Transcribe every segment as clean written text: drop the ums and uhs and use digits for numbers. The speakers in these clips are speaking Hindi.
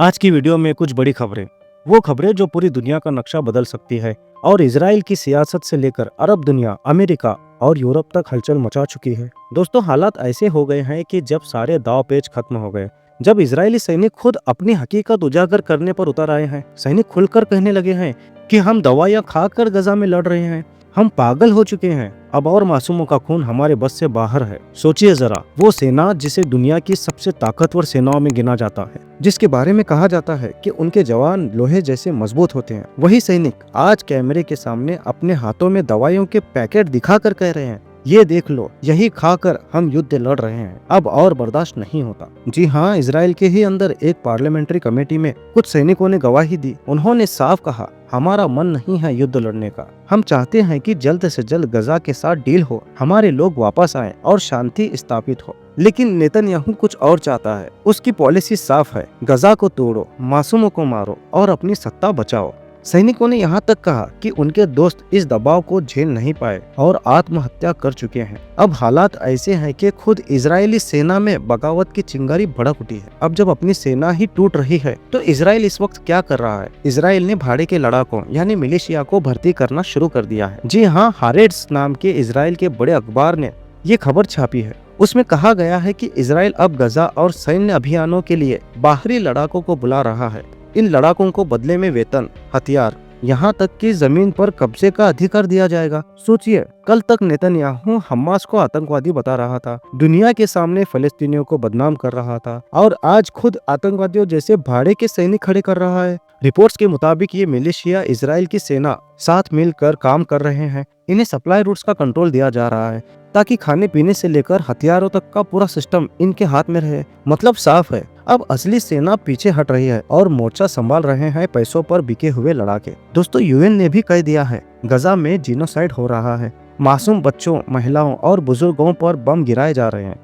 आज की वीडियो में कुछ बड़ी खबरें, वो खबरें जो पूरी दुनिया का नक्शा बदल सकती है और इजराइल की सियासत से लेकर अरब दुनिया, अमेरिका और यूरोप तक हलचल मचा चुकी है। दोस्तों, हालात ऐसे हो गए हैं कि जब सारे दाव पेच खत्म हो गए, जब इजरायली सैनिक खुद अपनी हकीकत उजागर करने पर उतर आए हैं, सैनिक खुलकर कहने लगे हैं कि हम दवाइयां खाकर गजा में लड़ रहे हैं, हम पागल हो चुके हैं, अब और मासूमों का खून हमारे बस से बाहर है। सोचिए जरा, वो सेना जिसे दुनिया की सबसे ताकतवर सेनाओं में गिना जाता है, जिसके बारे में कहा जाता है कि उनके जवान लोहे जैसे मजबूत होते हैं, वही सैनिक आज कैमरे के सामने अपने हाथों में दवाइयों के पैकेट दिखाकर कह रहे हैं, ये देख लो, यही खाकर हम युद्ध लड़ रहे हैं, अब और बर्दाश्त नहीं होता। जी हाँ, इजराइल के ही अंदर एक पार्लियामेंट्री कमेटी में कुछ सैनिकों ने गवाही दी। उन्होंने साफ कहा, हमारा मन नहीं है युद्ध लड़ने का, हम चाहते हैं कि जल्द से जल्द गजा के साथ डील हो, हमारे लोग वापस आएं और शांति स्थापित हो। लेकिन नेतन्याहू कुछ और चाहता है। उसकी पॉलिसी साफ है, गजा को तोड़ो, मासूमों को मारो और अपनी सत्ता बचाओ। सैनिकों ने यहाँ तक कहा कि उनके दोस्त इस दबाव को झेल नहीं पाए और आत्महत्या कर चुके हैं। अब हालात ऐसे हैं कि खुद इजरायली सेना में बगावत की चिंगारी भड़क उठी है। अब जब अपनी सेना ही टूट रही है तो इजराइल इस वक्त क्या कर रहा है? इजराइल ने भाड़े के लड़ाकों यानी मिलिशिया को भर्ती करना शुरू कर दिया है। जी हाँ, हारेट्स नाम के इजराइल के बड़े अखबार ने ये खबर छापी है। उसमें कहा गया है कि इजराइल अब गजा और सैन्य अभियानों के लिए बाहरी लड़ाकों को बुला रहा है। इन लड़ाकों को बदले में वेतन, हथियार, यहाँ तक कि जमीन पर कब्जे का अधिकार दिया जाएगा। सोचिए, कल तक नेतन्याहू हमास को आतंकवादी बता रहा था, दुनिया के सामने फलस्तीनियों को बदनाम कर रहा था, और आज खुद आतंकवादियों जैसे भाड़े के सैनिक खड़े कर रहा है। रिपोर्ट्स के मुताबिक ये मिलिशिया इजराइल की सेना साथ मिलकर काम कर रहे हैं। इन्हें सप्लाई रूट्स का कंट्रोल दिया जा रहा है ताकि खाने पीने से लेकर हथियारों तक का पूरा सिस्टम इनके हाथ में रहे। मतलब साफ है, अब असली सेना पीछे हट रही है और मोर्चा संभाल रहे हैं पैसों पर बिके हुए लड़ाके। दोस्तों, यूएन ने भी कह दिया है, गजा में जीनोसाइड हो रहा है, मासूम बच्चों, महिलाओं और बुजुर्गों पर बम गिराए जा रहे हैं।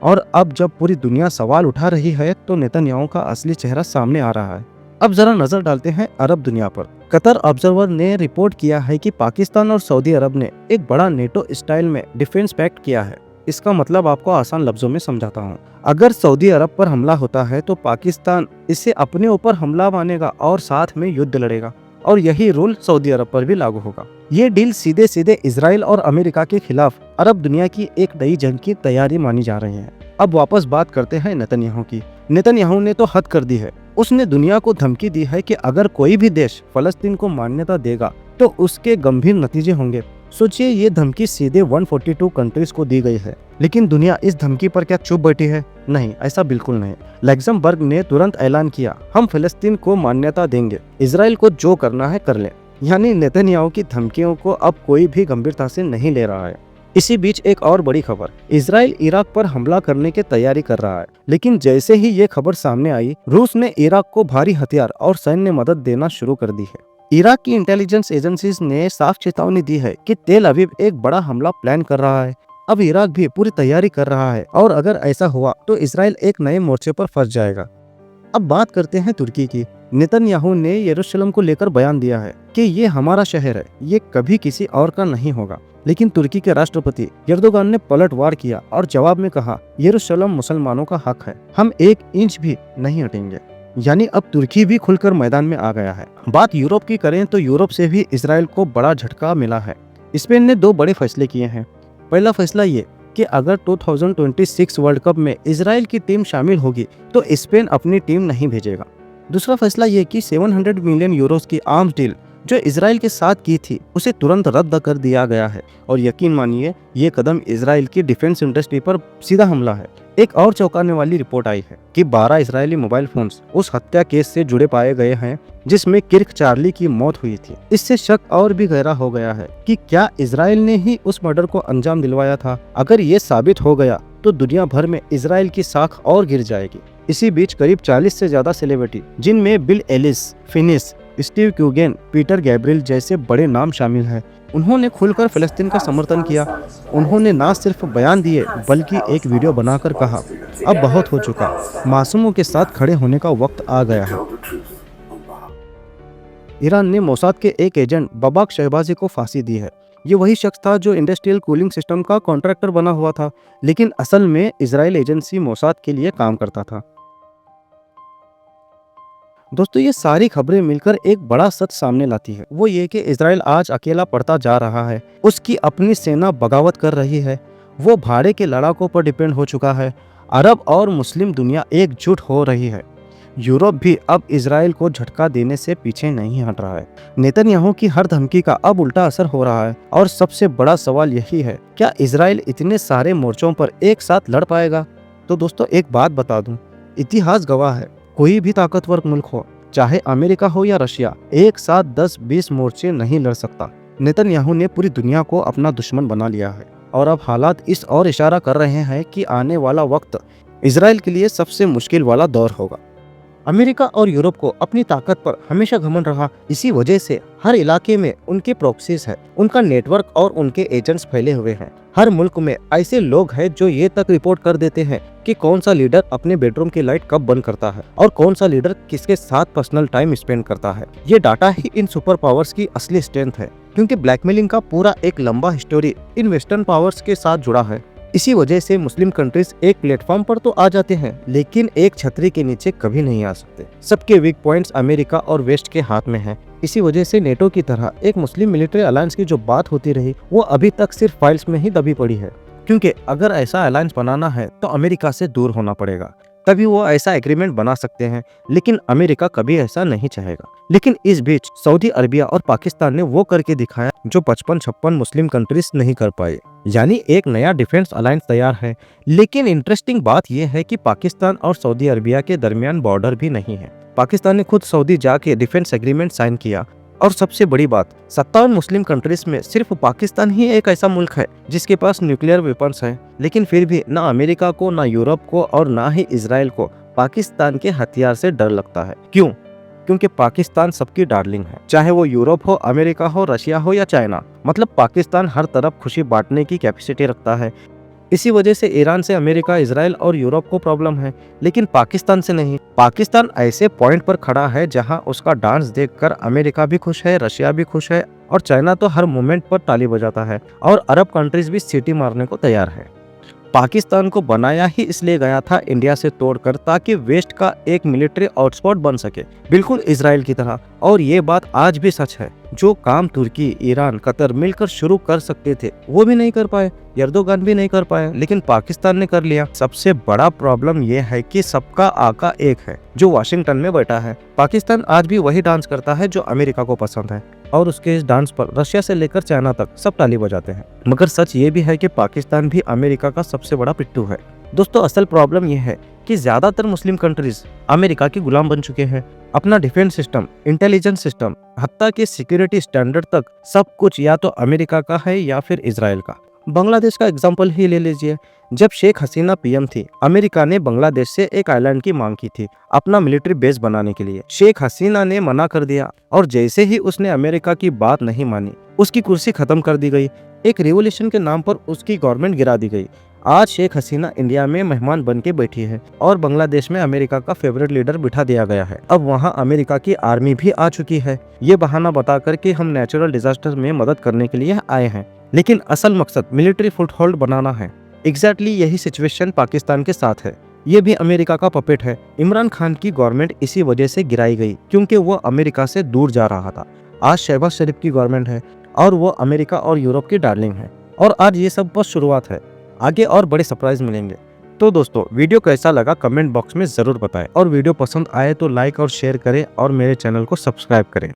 और अब जब पूरी दुनिया सवाल उठा रही है तो नेतन्याहू का असली चेहरा सामने आ रहा है। अब जरा नजर डालते हैं अरब दुनिया पर। कतर ऑब्जर्वर ने रिपोर्ट किया है कि पाकिस्तान और सऊदी अरब ने एक बड़ा नेटो स्टाइल में डिफेंस पैक्ट किया है। इसका मतलब आपको आसान लफ्जों में समझाता हूँ। अगर सऊदी अरब पर हमला होता है तो पाकिस्तान इससे अपने ऊपर हमला मानेगा और साथ में युद्ध लड़ेगा, और यही रूल सऊदी अरब पर भी लागू होगा। ये डील सीधे सीधे इजराइल और अमेरिका के खिलाफ अरब दुनिया की एक नई जंग की तैयारी मानी जा रही है। अब वापस बात करते हैं नेतन्याहू की। नेतन्याहू ने तो हद कर दी है। उसने दुनिया को धमकी दी है कि अगर कोई भी देश फलस्तीन को मान्यता देगा तो उसके गंभीर नतीजे होंगे। सोचिए, ये धमकी सीधे 142 कंट्रीज को दी गई है। लेकिन दुनिया इस धमकी पर क्या चुप बैठी है? नहीं, ऐसा बिल्कुल नहीं। लग्जमबर्ग ने तुरंत ऐलान किया, हम फिलिस्तीन को मान्यता देंगे, इजराइल को जो करना है कर ले। यानी नेतन्याहू की धमकियों को अब कोई भी गंभीरता से नहीं ले रहा है। इसी बीच एक और बड़ी खबर, इजराइल इराक पर हमला करने की तैयारी कर रहा है। लेकिन जैसे ही ये खबर सामने आई, रूस ने इराक को भारी हथियार और सैन्य मदद देना शुरू कर दी है। इराक की इंटेलिजेंस एजेंसीज ने साफ चेतावनी दी है कि तेल अवीव एक बड़ा हमला प्लान कर रहा है। अब इराक भी पूरी तैयारी कर रहा है और अगर ऐसा हुआ तो इजराइल एक नए मोर्चे पर फंस जाएगा। अब बात करते हैं तुर्की की। नेतन्याहू ने यरूशलेम को लेकर बयान दिया है कि ये हमारा शहर है, ये कभी किसी और का नहीं होगा। लेकिन तुर्की के राष्ट्रपति एर्दोगान ने पलटवार किया और जवाब में कहा, यरूशलेम मुसलमानों का हक है, हम 1 इंच भी नहीं हटेंगे। यानी अब तुर्की भी खुलकर मैदान में आ गया है। बात यूरोप की करें तो यूरोप से भी इजराइल को बड़ा झटका मिला है। स्पेन ने 2 बड़े फैसले किए हैं। पहला फैसला ये कि अगर 2026 वर्ल्ड कप में इजराइल की टीम शामिल होगी तो स्पेन अपनी टीम नहीं भेजेगा। दूसरा फैसला ये कि 700 मिलियन यूरोस की आर्म्स डील जो इजराइल के साथ की थी उसे तुरंत रद्द कर दिया गया है। और यकीन मानिए, ये कदम इजराइल की डिफेंस इंडस्ट्री पर सीधा हमला है। एक और चौंकाने वाली रिपोर्ट आई है कि 12 इजरायली मोबाइल फोन्स उस हत्या केस से जुड़े पाए गए हैं जिसमें किर्क चार्ली की मौत हुई थी। इससे शक और भी गहरा हो गया है कि क्या इजराइल ने ही उस मर्डर को अंजाम दिलवाया था। अगर ये साबित हो गया तो दुनिया भर में इजराइल की साख और गिर जाएगी। इसी बीच करीब 40 से ज्यादा सेलिब्रिटी, जिनमें Bill Ellis, Finnis, Steve Coogan, Peter Gabriel जैसे बड़े नाम शामिल हैं, उन्होंने खुलकर फिलिस्तीन का समर्थन किया। उन्होंने न सिर्फ बयान दिए बल्कि एक वीडियो बनाकर कहा, अब बहुत हो चुका, मासूमों के साथ खड़े होने का वक्त आ गया है। ईरान ने मोसाद के एक एजेंट बबाक शहबाजी को फांसी दी है। ये वही शख्स था जो इंडस्ट्रियल कूलिंग सिस्टम का कॉन्ट्रैक्टर बना हुआ था, लेकिन असल में इजराइल एजेंसी मोसाद के लिए काम करता था। दोस्तों ये सारी खबरें मिलकर एक बड़ा सच सामने लाती है, वो ये कि इजराइल आज अकेला पड़ता जा रहा है। उसकी अपनी सेना बगावत कर रही है, वो भाड़े के लड़ाकों पर डिपेंड हो चुका है। अरब और मुस्लिम दुनिया एकजुट हो रही है। यूरोप भी अब इजराइल को झटका देने से पीछे नहीं हट रहा है। नेतन्याहू की हर धमकी का अब उल्टा असर हो रहा है और सबसे बड़ा सवाल यही है, क्या इजराइल इतने सारे मोर्चों पर एक साथ लड़ पाएगा? तो दोस्तों एक बात बता दूं, इतिहास गवाह है, कोई भी ताकतवर मुल्क हो, चाहे अमेरिका हो या रशिया, एक साथ 10-20 मोर्चे नहीं लड़ सकता। नेतन्याहू ने पूरी दुनिया को अपना दुश्मन बना लिया है और अब हालात इस ओर इशारा कर रहे हैं कि आने वाला वक्त इजराइल के लिए सबसे मुश्किल वाला दौर होगा। अमेरिका और यूरोप को अपनी ताकत पर हमेशा घमंड रहा, इसी वजह से हर इलाके में उनके प्रॉक्सीज है, उनका नेटवर्क और उनके एजेंट्स फैले हुए हैं। हर मुल्क में ऐसे लोग हैं जो ये तक रिपोर्ट कर देते हैं कि कौन सा लीडर अपने बेडरूम की लाइट कब बंद करता है और कौन सा लीडर किसके साथ पर्सनल टाइम स्पेंड करता है। ये डाटा ही इन सुपर पावर्स की असली स्ट्रेंथ है, क्योंकि ब्लैकमेलिंग का पूरा एक लंबा हिस्टोरी इन वेस्टर्न पावर्स के साथ जुड़ा है। इसी वजह से मुस्लिम कंट्रीज एक प्लेटफॉर्म पर तो आ जाते हैं, लेकिन एक छतरी के नीचे कभी नहीं आ सकते। सबके वीक पॉइंट्स अमेरिका और वेस्ट के हाथ में हैं। इसी वजह से नेटो की तरह एक मुस्लिम मिलिट्री अलायंस की जो बात होती रही, वो अभी तक सिर्फ फाइल्स में ही दबी पड़ी है। क्योंकि अगर ऐसा अलायंस बनाना है तो अमेरिका से दूर होना पड़ेगा, तभी वो ऐसा एग्रीमेंट बना सकते हैं, लेकिन अमेरिका कभी ऐसा नहीं चाहेगा। लेकिन इस बीच सऊदी अरबिया और पाकिस्तान ने वो करके दिखाया जो 55-56 मुस्लिम कंट्रीज नहीं कर पाए, यानी एक नया डिफेंस अलायंस तैयार है। लेकिन इंटरेस्टिंग बात यह है कि पाकिस्तान और सऊदी अरबिया के दरमियान बॉर्डर भी नहीं है। पाकिस्तान ने खुद सऊदी जाके डिफेंस एग्रीमेंट साइन किया। और सबसे बड़ी बात, 57 मुस्लिम कंट्रीज में सिर्फ पाकिस्तान ही एक ऐसा मुल्क है जिसके पास न्यूक्लियर वेपन्स हैं। लेकिन फिर भी ना अमेरिका को, ना यूरोप को और ना ही इजराइल को पाकिस्तान के हथियार से डर लगता है। क्यों? क्योंकि पाकिस्तान सबकी डार्लिंग है, चाहे वो यूरोप हो, अमेरिका हो, रशिया हो या चाइना। मतलब पाकिस्तान हर तरफ खुशी बांटने की कैपेसिटी रखता है। इसी वजह से ईरान से अमेरिका, इजराइल और यूरोप को प्रॉब्लम है, लेकिन पाकिस्तान से नहीं। पाकिस्तान ऐसे पॉइंट पर खड़ा है जहां उसका डांस देखकर अमेरिका भी खुश है, रशिया भी खुश है और चाइना तो हर मोमेंट पर ताली बजाता है और अरब कंट्रीज भी सीटी मारने को तैयार है। पाकिस्तान को बनाया ही इसलिए गया था इंडिया से तोड़कर, ताकि वेस्ट का एक मिलिट्री हॉटस्पॉट बन सके, बिल्कुल इजराइल की तरह। और ये बात आज भी सच है। जो काम तुर्की, ईरान, कतर मिलकर शुरू कर सकते थे वो भी नहीं कर पाए, एर्दोगान भी नहीं कर पाए, लेकिन पाकिस्तान ने कर लिया। सबसे बड़ा प्रॉब्लम यह है कि सबका आका एक है जो वाशिंगटन में बैठा है। पाकिस्तान आज भी वही डांस करता है जो अमेरिका को पसंद है और उसके इस डांस पर रशिया से लेकर चाइना तक सब ताली बजाते हैं। मगर सच ये भी है कि पाकिस्तान भी अमेरिका का सबसे बड़ा पिट्ठू है। दोस्तों असल प्रॉब्लम यह है कि ज्यादातर मुस्लिम कंट्रीज अमेरिका के गुलाम बन चुके हैं। अपना डिफेंस सिस्टम, इंटेलिजेंस सिस्टम, हत्ता के सिक्योरिटी स्टैंडर्ड तक सब कुछ या तो अमेरिका का है या फिर इजराइल का। बांग्लादेश का एग्जाम्पल ही ले लीजिए। जब शेख हसीना पीएम थी, अमेरिका ने बांग्लादेश से एक आइलैंड की मांग की थी अपना मिलिट्री बेस बनाने के लिए। शेख हसीना ने मना कर दिया और जैसे ही उसने अमेरिका की बात नहीं मानी, उसकी कुर्सी खत्म कर दी गई। एक रिवॉल्यूशन के नाम पर उसकी गवर्नमेंट गिरा दी गई। आज शेख हसीना इंडिया में मेहमान बन के बैठी है और बांग्लादेश में अमेरिका का फेवरेट लीडर बिठा दिया गया है। अब वहाँ अमेरिका की आर्मी भी आ चुकी है, ये बहाना बताकर कि हम नेचुरल डिजास्टर में मदद करने के लिए आए हैं, लेकिन असल मकसद मिलिट्री फुटहोल्ड बनाना है। एग्जैक्टली यही सिचुएशन पाकिस्तान के साथ है। ये भी अमेरिका का पपेट है। इमरान खान की गवर्नमेंट इसी वजह से गिराई गई क्योंकि वो अमेरिका से दूर जा रहा था। आज शहबाज शरीफ की गवर्नमेंट है और वो अमेरिका और यूरोप की डार्लिंग है। और आज ये सब बस शुरुआत है, आगे और बड़े सरप्राइज मिलेंगे। तो दोस्तों वीडियो कैसा लगा कमेंट बॉक्स में जरूर बताएं और वीडियो पसंद आए तो लाइक और शेयर करें और मेरे चैनल को सब्सक्राइब करें।